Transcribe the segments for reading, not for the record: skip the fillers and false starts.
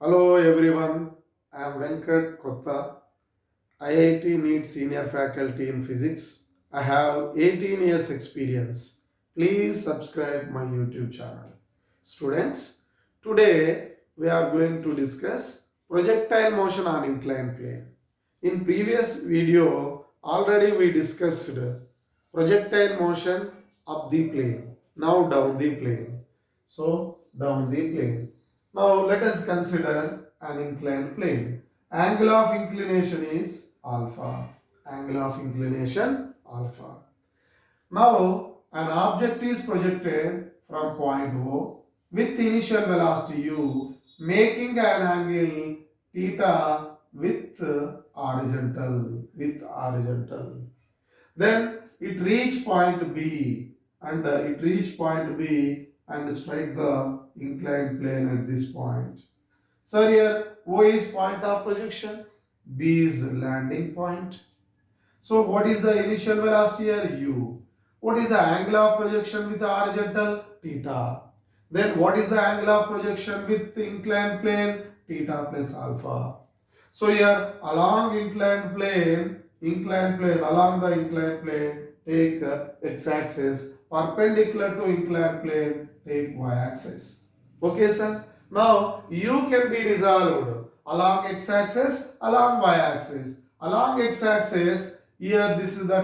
Hello everyone, I am Venkat Kotta, IIT NEET Senior Faculty in Physics. I have 18 years experience. Please subscribe my YouTube channel. Students, today we are going to discuss projectile motion on inclined plane. In previous video, already we discussed projectile motion up the plane, now down the plane. So, down the plane. Now, let us consider an inclined plane. Angle of inclination is alpha. Angle of inclination alpha. Now, an object is projected from point O with initial velocity u, making an angle theta with horizontal. Then it reach point B and strike the inclined plane at this point. So here O is point of projection, B is landing point. So what is the initial velocity here? U. What is the angle of projection with the horizontal? Theta. Then what is the angle of projection with the inclined plane? Theta plus alpha. So here along along the inclined plane, take x-axis, perpendicular to inclined plane, take y-axis. Okay, sir. Now u can be resolved along x-axis, along y-axis. Along x-axis, here this is the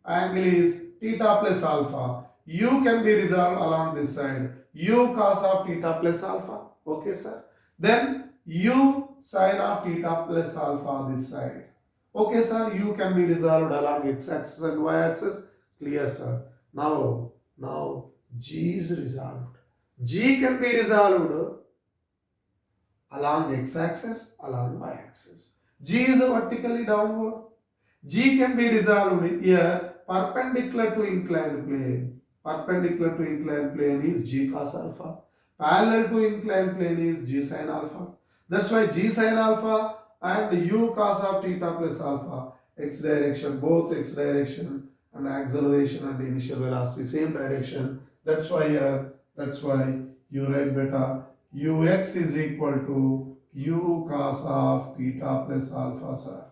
angle is theta plus alpha. U can be resolved along this side. U cos of theta plus alpha. Okay, sir. Then u sine of theta plus alpha this side. Okay, sir. U can be resolved along x-axis and y-axis. Clear, sir. Now G is resolved. G can be resolved along x-axis, along y-axis. G is vertically downward. G can be resolved here perpendicular to inclined plane. Perpendicular to inclined plane is G cos alpha. Parallel to inclined plane is G sin alpha. That's why G sin alpha and U cos of theta plus alpha, x direction, both x direction and acceleration and initial velocity, same direction. That's why you write beta Ux is equal to U cos of theta plus alpha, sir,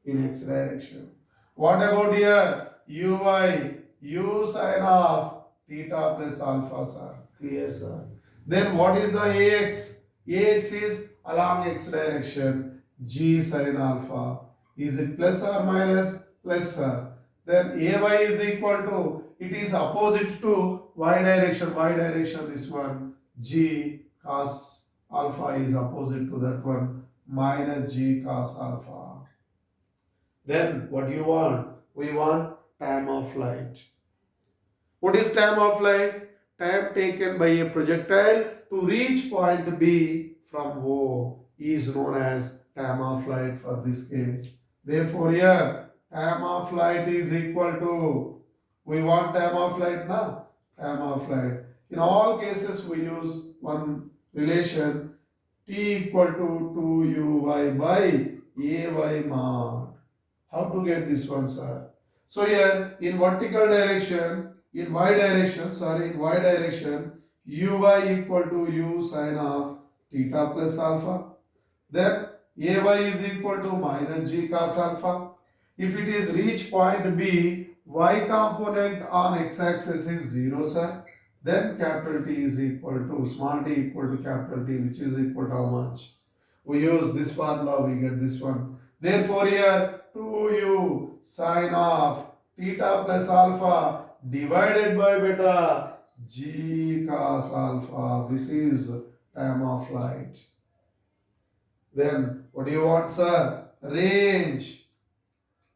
in x direction. What about here? Uy, u sin of theta plus alpha, sir. Clear, sir. Then what is the ax? Ax is along x direction. G sin alpha. Is it plus or minus? Plus, sir. Then ay is equal to, it is opposite to y direction. Y direction, this one. G cos alpha is opposite to that one. Minus G cos alpha. Then what do you want? We want time of flight. What is time of flight? Time taken by a projectile to reach point B from O is known as time of flight for this case. Therefore here time of flight is equal to, we want time of flight now. Time of flight. In all cases we use one relation, T equal to 2uy by ay mod. How to get this one, sir? So here in vertical direction, in y direction, uy equal to u sine of theta plus alpha. Then ay is equal to minus g cos alpha. If it is reach point B, y component on x-axis is 0, sir. Then capital T is equal to, small t equal to capital T, which is equal to how much? We use this formula, we get this one. Therefore here 2u sine of theta plus alpha divided by beta g cos alpha. This is time of flight. Then what do you want, sir? Range.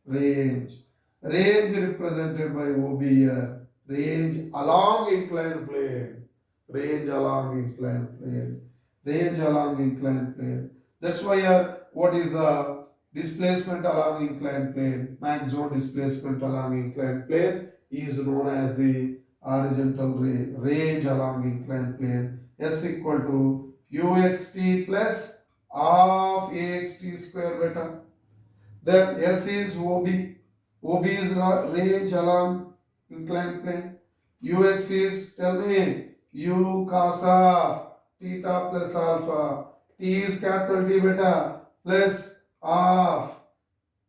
Range represented by OB here. Range along inclined plane. Range along inclined plane. Range along inclined plane. That's why here, what is the displacement along inclined plane? Maximum displacement along inclined plane is known as the horizontal range along inclined plane. S equal to uxt plus half axt square beta. Then S is OB. OB is range along inclined plane. UX is, tell me, U cos of theta plus alpha. T is capital T beta plus half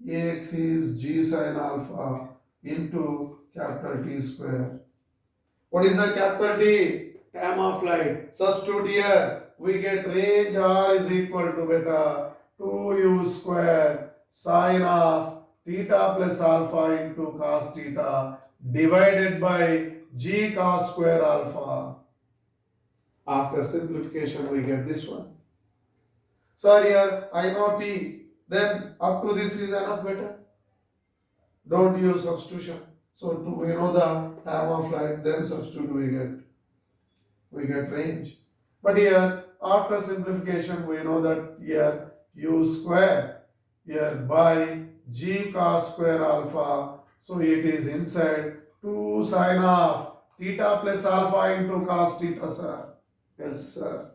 Ax is g sin alpha into capital T square. What is the capital T? Time of flight. Substitute here. We get range R is equal to beta 2u square sine of theta plus alpha into cos theta divided by g cos square alpha. After simplification, we get this one. So here I know T. Then up to this is enough beta. Don't use substitution. So to we know the time of flight, then substitute we get range. But here after simplification we know that here u square here by g cos square alpha. So it is inside 2 sine of theta plus alpha into cos theta, sir. Yes, sir.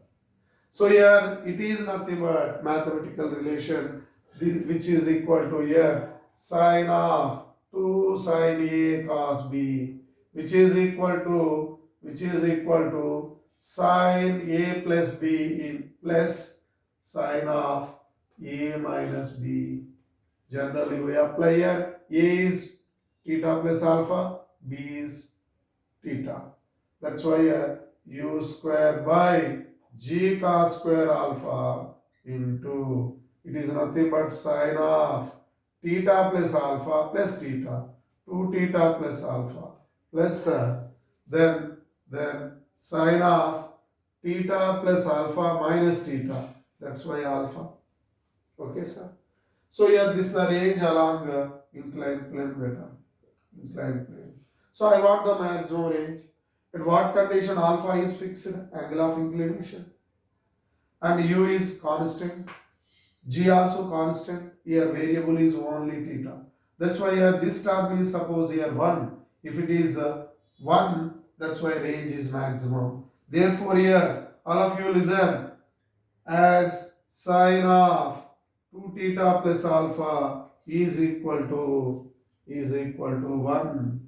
So here it is nothing but mathematical relation which is equal to here sine of 2 sine A cos B, which is equal to sine A plus B in plus sine of A minus B. Generally we apply here A is theta plus alpha, B is theta. That's why here u square by g cos square alpha into it is nothing but sine of theta plus alpha plus theta 2 theta plus alpha plus then sine of theta plus alpha minus theta, that's why alpha. Okay, sir. So here this is the range along inclined plane beta, inclined plane. So I want the maximum range. At what condition alpha is fixed angle of inclination and u is constant, g also constant, here variable is only theta. That's why here this term is suppose here 1. If it is 1, that's why range is maximum. Therefore here all of you listen, as sine of 2 theta plus alpha is equal to 1.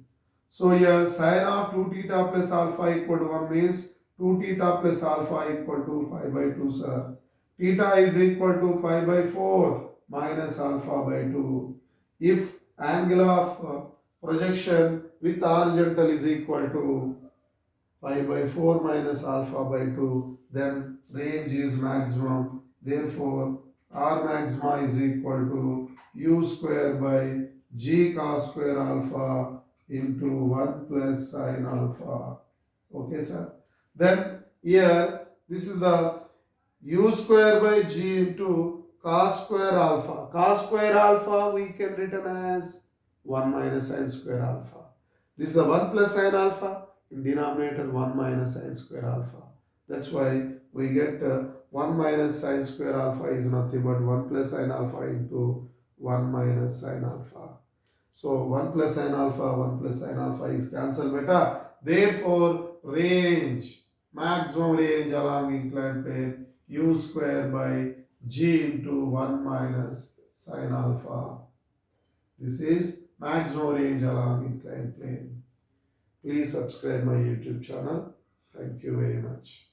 So here sine of 2 theta plus alpha equal to 1 means 2 theta plus alpha equal to pi by 2, sir. Theta is equal to pi by 4 minus alpha by 2. If angle of projection with horizontal is equal to pi by 4 minus alpha by 2, then range is maximum. Therefore, R maxima is equal to u square by g cos square alpha into 1 plus sine alpha. Okay, sir. Then here this is the u square by g into cos square alpha. Cos square alpha we can written as 1 minus sine square alpha. This is the 1 plus sine alpha, in denominator 1 minus sine square alpha. That's why we get 1 minus sine square alpha is nothing but 1 plus sine alpha into 1 minus sine alpha. So 1 plus sine alpha is cancelled beta. Therefore range, maximum range along inclined plane u square by g into 1 minus sine alpha. This is maximum range along inclined plane. Please subscribe my YouTube channel. Thank you very much.